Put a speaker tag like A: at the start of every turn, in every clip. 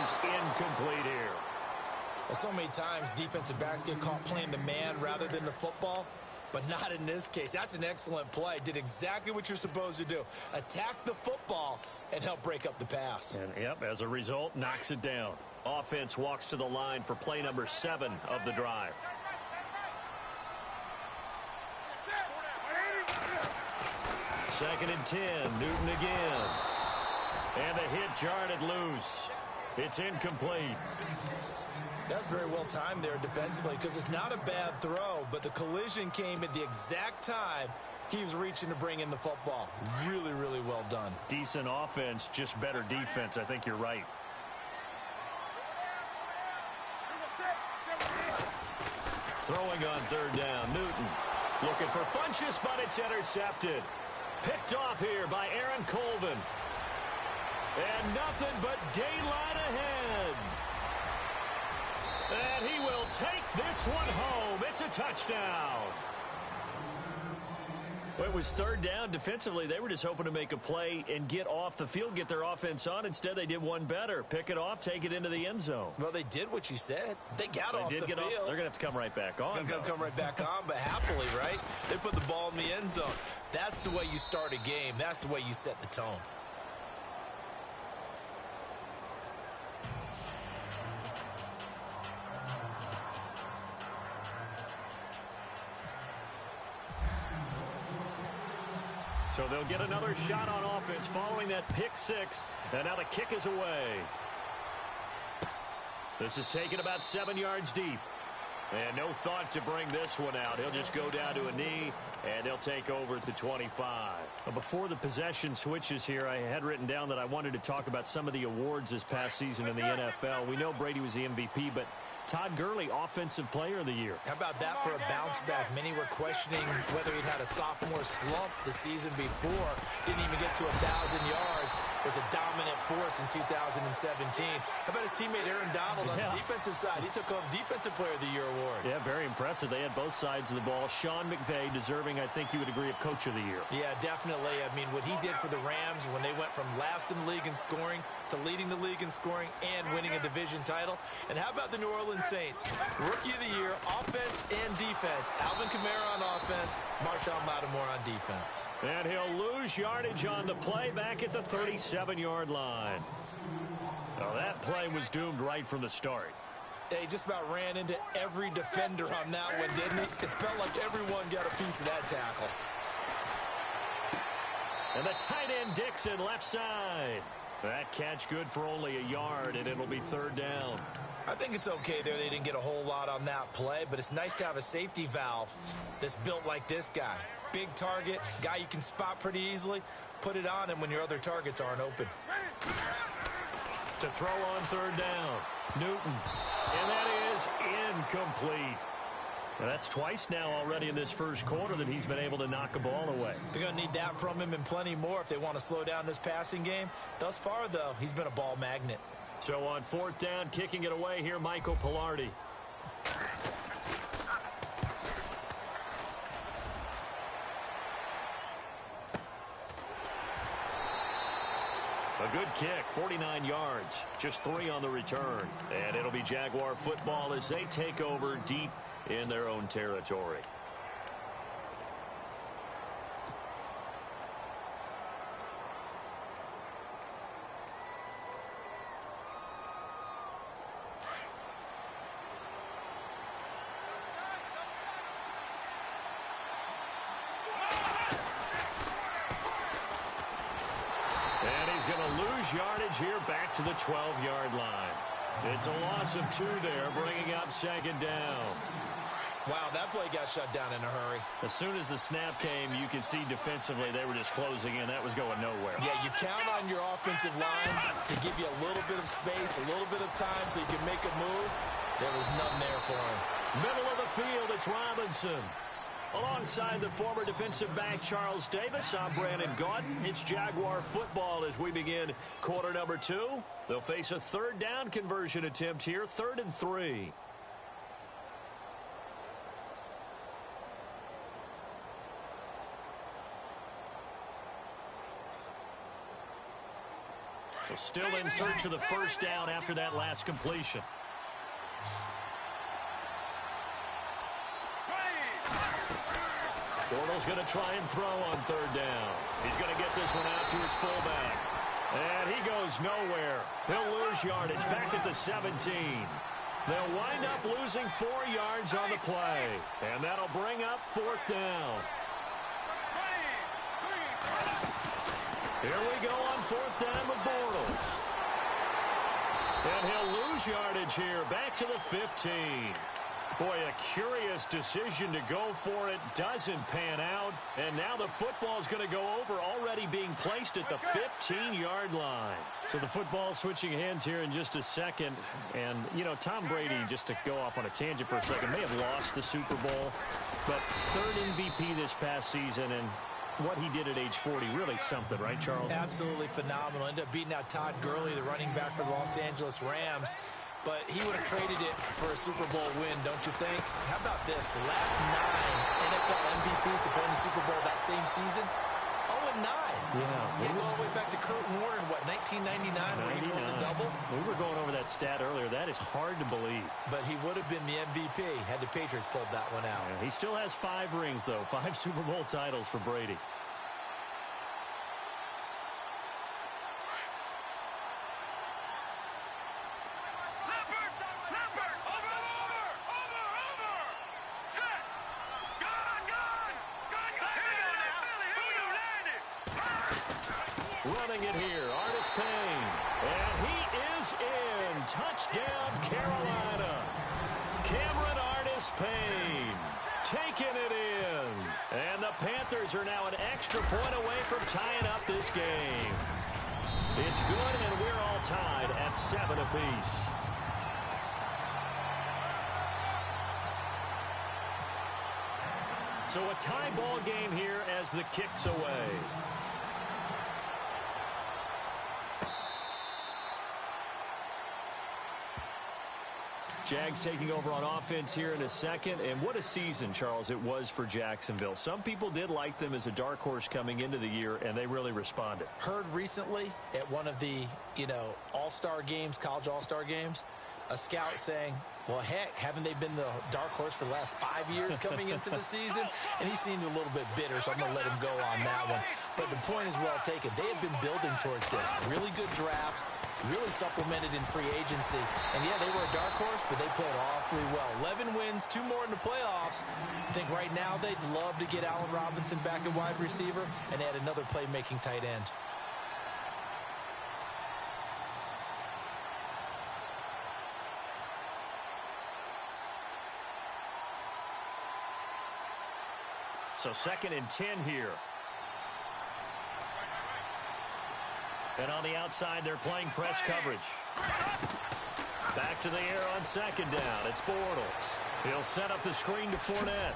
A: is incomplete here.
B: Well, so many times defensive backs get caught playing the man rather than the football, but not in this case. That's an excellent play. Did exactly what you're supposed to do. Attack the football and help break up the pass.
A: And, yep, as a result, knocks it down. Offense walks to the line for play number 7 of the drive. Second and 10, Newton again. And the hit jarred it loose. It's incomplete.
B: That's very well timed there defensively because it's not a bad throw, but the collision came at the exact time he was reaching to bring in the football. Really, really well done.
A: Decent offense, just better defense. I think you're right. Throwing on third down, Newton. Looking for Funchess, but it's intercepted. Picked off here by Aaron Colvin. And nothing but daylight ahead. And he will take this one home. It's a touchdown. Well, it was third down. Defensively, they were just hoping to make a play and get off the field, get their offense on. Instead, they did one better. Pick it off, take it into the end zone.
B: Well, they did what you said. They got off the field.
A: They're going to have to come right back on.
B: They're going to come right back on, but happily, right? They put the ball in the end zone. That's the way you start a game. That's the way you set the tone.
A: So they'll get another shot on offense following that pick six. And now the kick is away. This is taken about 7 yards deep. And no thought to bring this one out. He'll just go down to a knee, and they'll take over at the 25. Before the possession switches here, I had written down that I wanted to talk about some of the awards this past season in the NFL. We know Brady was the MVP, but Todd Gurley, Offensive Player of the Year.
B: How about that for a bounce back? Many were questioning whether he'd had a sophomore slump the season before. Didn't even get to 1,000 yards. Was a dominant force in 2017. How about his teammate Aaron Donald on the defensive side? He took home Defensive Player of the Year award.
A: Yeah, very impressive. They had both sides of the ball. Sean McVay deserving, I think you would agree, of Coach of the Year.
B: Yeah, definitely. I mean, what he did for the Rams when they went from last in the league in scoring to leading the league in scoring and winning a division title. And how about the New Orleans Saints? Rookie of the Year, offense and defense. Alvin Kamara on offense, Marshawn Lattimore on defense.
A: And he'll lose yardage on the play back at the 37-yard line. Well, that play was doomed right from the start.
B: They just about ran into every defender on that one, didn't he? It felt like everyone got a piece of that tackle.
A: And the tight end Dixon left side. That catch good for only a yard, and it'll be third down.
B: I think it's okay there. They didn't get a whole lot on that play, but it's nice to have a safety valve that's built like this guy. Big target, guy you can spot pretty easily. Put it on him when your other targets aren't open.
A: To throw on third down, Newton. And that is incomplete. Now, that's twice now already in this first quarter that he's been able to knock a ball away.
B: They're going to need that from him and plenty more if they want to slow down this passing game. Thus far, though, he's been a ball magnet.
A: So on fourth down, kicking it away here, Michael Pilardi. A good kick, 49 yards, just 3 on the return. And it'll be Jaguar football as they take over deep in their own territory. Yardage here back to the 12-yard line. It's a loss of 2 there, bringing up second down.
B: Wow, that play got shut down in a hurry.
A: As soon as the snap came, you could see defensively they were just closing in. That was going nowhere.
B: Yeah, you count on your offensive line to give you a little bit of space, a little bit of time so you can make a move. There was none there for him.
A: Middle of the field, it's Robinson. Alongside the former defensive back Charles Davis, I'm Brandon Gaudin. It's Jaguar football as we begin quarter number 2. They'll face a third down conversion attempt here, 3rd and 3. Still in search of the first down after that last completion. Bortles going to try and throw on third down. He's going to get this one out to his fullback. And he goes nowhere. He'll lose yardage back at the 17. They'll wind up losing 4 yards on the play. And that'll bring up fourth down. Here we go on fourth down with Bortles. And he'll lose yardage here back to the 15. Boy, a curious decision to go for it. Doesn't pan out. And now the football's going to go over, already being placed at the 15-yard line. So the football switching hands here in just a second. And, you know, Tom Brady, just to go off on a tangent for a second, may have lost the Super Bowl. But third MVP this past season, and what he did at age 40, really something, right, Charles?
B: Absolutely phenomenal. Ended up beating out Todd Gurley, the running back for the Los Angeles Rams. But he would have traded it for a Super Bowl win, don't you think? How about this? The last 9 NFL MVPs to play in the Super Bowl that same season, 0-9.
A: Yeah.
B: You go all the way back to Kurt Warner in, what, 1999 when he won the double?
A: We were going over that stat earlier. That is hard to believe. But
B: he would have been the MVP had the Patriots pulled that one out.
A: Yeah, he still has 5 rings, though. 5 Super Bowl titles for Brady. Running it here, Artis Payne. And he is in. Touchdown, Carolina. Cameron Artis Payne taking it in. And the Panthers are now an extra point away from tying up this game. It's good, and we're all tied at 7 apiece. So a tie ball game here as the kick's away. Jags taking over on offense here in a second. And what a season, Charles, it was for Jacksonville. Some people did like them as a dark horse coming into the year, and they really responded.
B: Heard recently at one of the, all-star games, college all-star games, a scout saying, well, heck, haven't they been the dark horse for the last 5 years coming into the season? And he seemed a little bit bitter, so I'm going to let him go on that one. But the point is well taken. They had been building towards this. Really good drafts, really supplemented in free agency. And, yeah, they were a dark horse, but they played awfully well. 11 wins, 2 more in the playoffs. I think right now they'd love to get Allen Robinson back at wide receiver and add another playmaking tight end.
A: So 2nd and 10 here. And on the outside, they're playing press coverage. Back to the air on 2nd down. It's Bortles. He'll set up the screen to Fournette.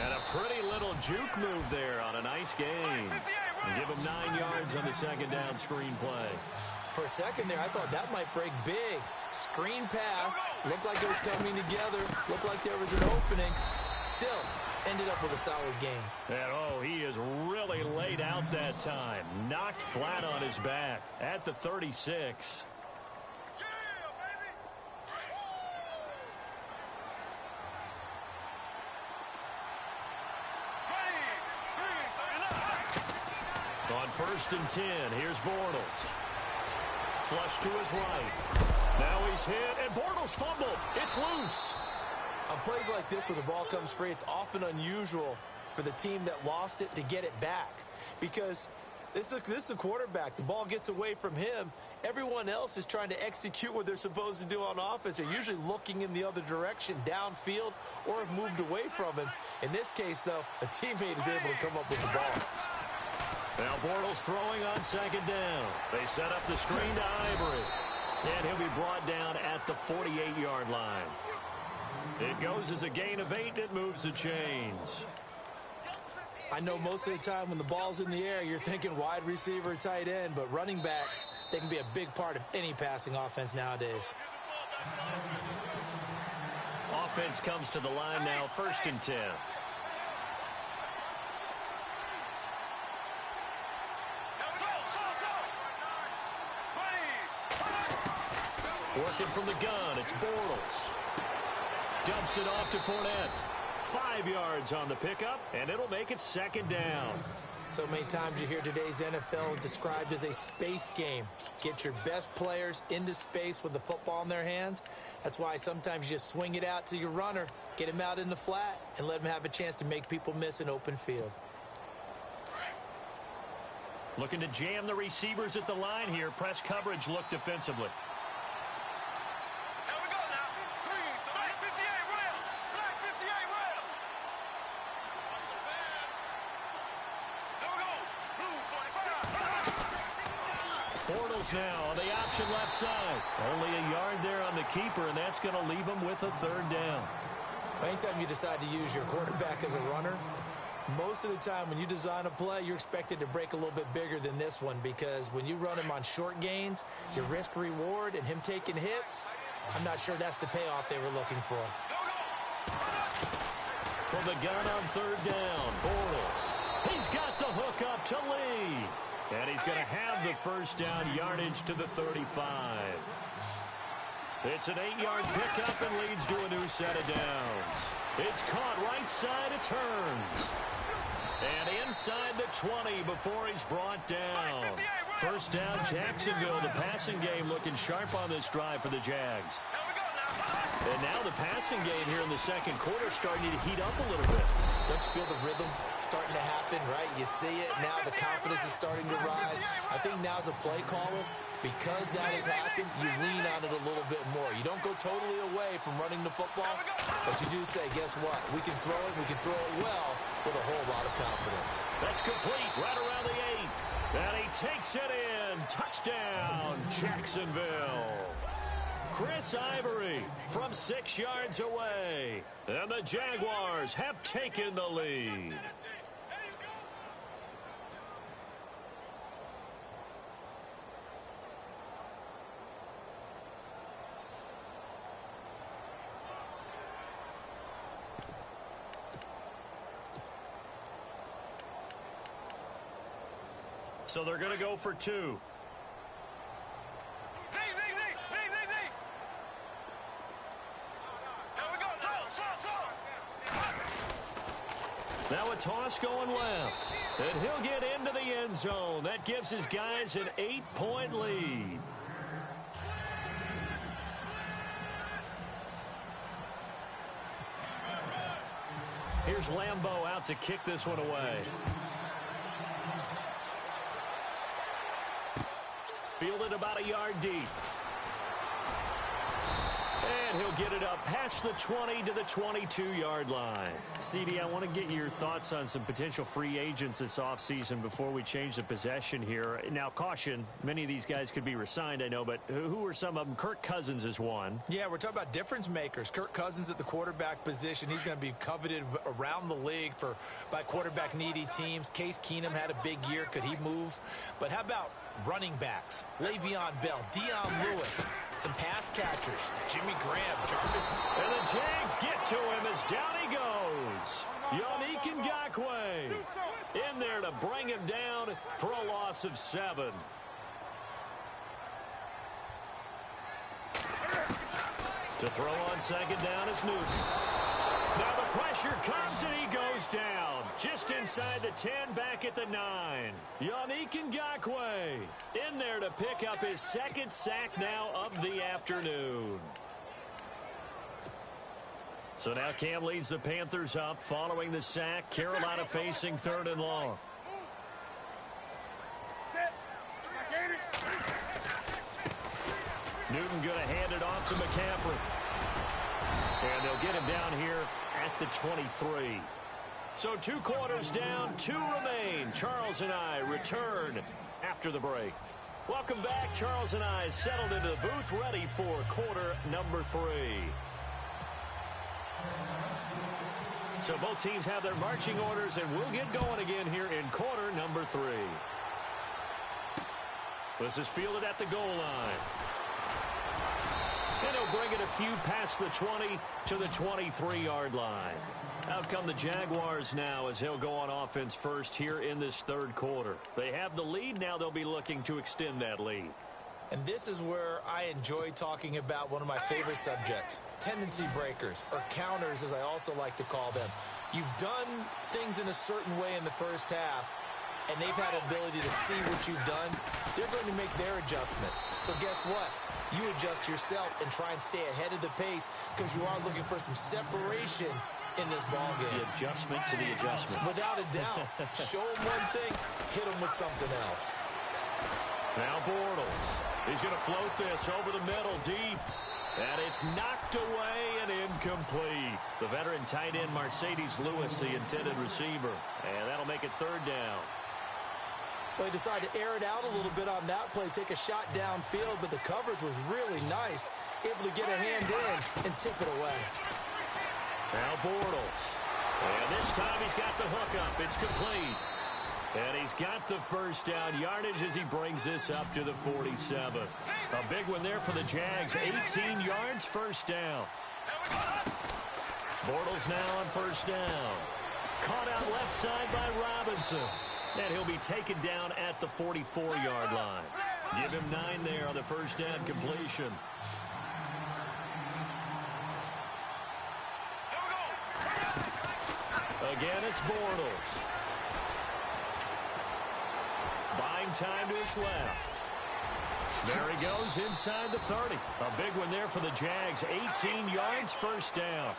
A: And a pretty little juke move there on a nice gain. And give him 9 yards on the 2nd down screen play.
B: For a second there, I thought that might break big. Screen pass. Looked like it was coming together. Looked like there was an opening. Still ended up with a solid game.
A: And, he is really laid out that time. Knocked flat on his back at the 36. On 1st and 10, here's Bortles. Flush to his right. Now he's hit, and Bortles fumbled. It's loose.
B: On plays like this where the ball comes free, it's often unusual for the team that lost it to get it back. Because this is a quarterback. The ball gets away from him. Everyone else is trying to execute what they're supposed to do on offense. They're usually looking in the other direction, downfield, or have moved away from him. In this case, though, a teammate is able to come up with the ball.
A: Now Bortles throwing on 2nd down. They set up the screen to Ivory. And he'll be brought down at the 48-yard line. It goes as a gain of 8, and it moves the chains.
B: I know most of the time when the ball's in the air, you're thinking wide receiver, tight end, but running backs, they can be a big part of any passing offense nowadays.
A: Offense comes to the line now, 1st and 10. Working from the gun, it's Bortles. Dumps it off to Fournette. 5 yards on the pickup, and it'll make it second down.
B: So many times you hear today's NFL described as a space game. Get your best players into space with the football in their hands. That's why sometimes you just swing it out to your runner, get him out in the flat, and let him have a chance to make people miss an open field.
A: Looking to jam the receivers at the line here. Press coverage look defensively. Bortles now on the option left side. Only a yard there on the keeper, and that's going to leave him with a third down.
B: Anytime you decide to use your quarterback as a runner, most of the time when you design a play, you're expected to break a little bit bigger than this one, because when you run him on short gains, your risk-reward and him taking hits, I'm not sure that's the payoff they were looking for.
A: From the gun on third down, Bortles. He's got the hook up to Lee. And he's going to have the first down yardage to the 35. It's an 8-yard pickup and leads to a new set of downs. It's caught right side, it turns. And inside the 20 before he's brought down. First down, Jacksonville. The passing game looking sharp on this drive for the Jags. And now the passing game here in the second quarter starting to heat up a little bit.
B: Don't you feel the rhythm starting to happen, right? You see it now. The confidence is starting to rise. I think now as a play caller, because that has happened, you lean on it a little bit more. You don't go totally away from running the football, but you do say, guess what? We can throw it. We can throw it well with a whole lot of confidence.
A: That's complete right around the 8. And he takes it in. Touchdown, Jacksonville. Chris Ivory from 6 yards away. And the Jaguars have taken the lead. So they're going to go for 2. Now a toss going left. And he'll get into the end zone. That gives his guys an 8-point lead. Here's Lambeau out to kick this one away. Fielded about a yard deep. And he'll get it up past the 20 to the 22-yard line. CD, I want to get your thoughts on some potential free agents this offseason before we change the possession here. Now, caution, many of these guys could be re-signed, I know, but who are some of them? Kirk Cousins is one.
B: Yeah, we're talking about difference makers. Kirk Cousins at the quarterback position. He's going to be coveted around the league by quarterback-needy teams. Case Keenum had a big year. Could he move? But how about running backs? Le'Veon Bell, Dion Lewis, some pass catchers, Jimmy Graham, Jarvis.
A: And the Jags get to him as down he goes. Yannick Ngakoue in there to bring him down for a loss of 7. To throw on second down is Newton. Now the pressure comes and he goes down. Just inside the 10, back at the 9. Yannick Ngakoue in there to pick up his second sack now of the afternoon. So now Cam leads the Panthers up following the sack. Carolina facing 3rd and long. Newton going to hand it off to McCaffrey. And they'll get him down here at the 23. So 2 quarters down, 2 remain. Charles and I return after the break. Welcome back. Charles and I settled into the booth, ready for quarter number 3. So both teams have their marching orders, and we'll get going again here in quarter number 3. This is fielded at the goal line. And he'll bring it a few past the 20 to the 23-yard line. Out come the Jaguars now as he'll go on offense first here in this 3rd quarter. They have the lead. Now they'll be looking to extend that lead.
B: And this is where I enjoy talking about one of my favorite subjects, tendency breakers, or counters as I also like to call them. You've done things in a certain way in the first half, and they've had an ability to see what you've done. They're going to make their adjustments. So guess what? You adjust yourself and try and stay ahead of the pace because you are looking for some separation in this ball game.
A: The adjustment to the adjustment.
B: Without a doubt. Show them one thing, hit them with something else.
A: Now Bortles. He's going to float this over the middle deep. And it's knocked away and incomplete. The veteran tight end Mercedes Lewis, the intended receiver. And that'll make it third down.
B: Well, he decided to air it out a little bit on that play, take a shot downfield, but the coverage was really nice. Able to get a hand in and tip it away.
A: Now Bortles. And this time he's got the hook up. It's complete. And he's got the first down yardage as he brings this up to the 47. A big one there for the Jags. 18 yards, first down. Bortles now on first down. Caught out left side by Robinson. And he'll be taken down at the 44-yard line. Give him 9 there on the first down completion. Again, it's Bortles. Buying time to his left. There he goes inside the 30. A big one there for the Jags. 18 yards, first down.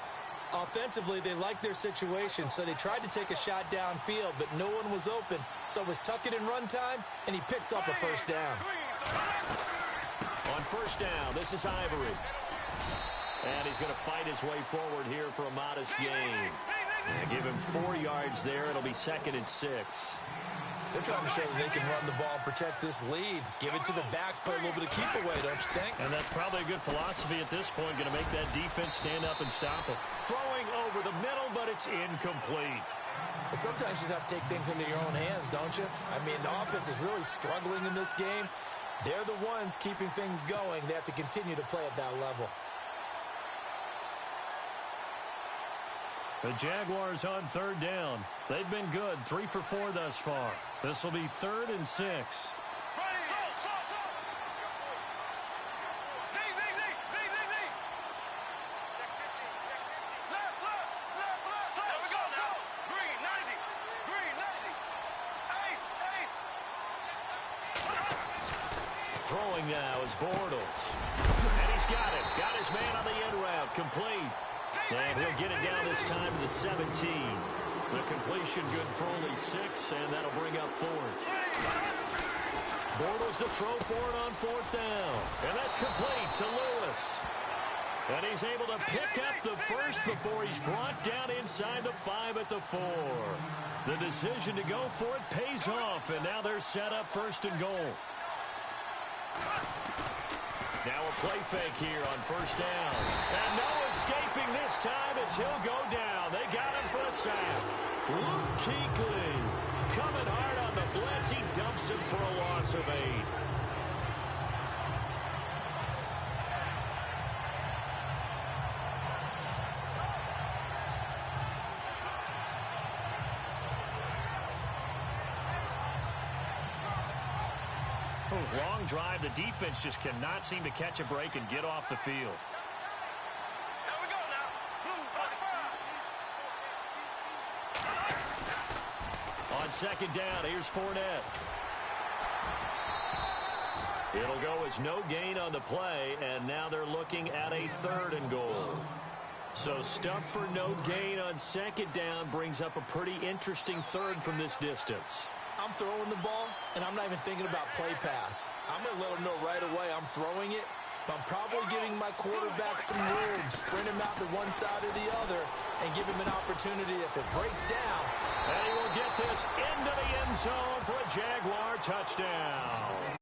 B: Offensively, they liked their situation, so they tried to take a shot downfield, but no one was open. So it was tuck it in run time, and he picks up a first down.
A: On first down, this is Ivory. And he's going to fight his way forward here for a modest gain. And give him 4 yards there. It'll be 2nd and 6.
B: They're trying to show that they can run the ball, protect this lead. Give it to the backs, play a little bit of keep away, don't you think?
A: And that's probably a good philosophy at this point. Going to make that defense stand up and stop it. Throwing over the middle, but it's incomplete.
B: Well, sometimes you just have to take things into your own hands, don't you? I mean, the offense is really struggling in this game. They're the ones keeping things going. They have to continue to play at that level.
A: The Jaguars on third down. They've been good, 3 for 4 thus far. This will be 3rd and 6. Throwing now is Bortles. And he's got it. Got his man on the end route. Complete. And he'll get it down this time to the 17. The completion good for only 6, and that'll bring up 4th. Bortles to throw for it on 4th down. And that's complete to Lewis. And he's able to pick up the first before he's brought down inside the 5 at the 4. The decision to go for it pays off, and now they're set up 1st and goal. Now a play fake here on 1st down. And no escaping this time as he'll go down. They got him for a sack. Luke Kuechly coming hard on the blitz. He dumps him for a loss of 8. Long drive. The defense just cannot seem to catch a break and get off the field.
C: Here we go now. Blue 45.
A: On 2nd down, here's Fournette. It'll go as no gain on the play, and now they're looking at a 3rd and goal. So stuff for no gain on 2nd down brings up a pretty interesting 3rd from this distance.
B: I'm throwing the ball, and I'm not even thinking about play pass. I'm going to let him know right away I'm throwing it, but I'm probably giving my quarterback some room, sprint him out to one side or the other, and give him an opportunity if it breaks down.
A: And he will get this into the end zone for a Jaguar touchdown.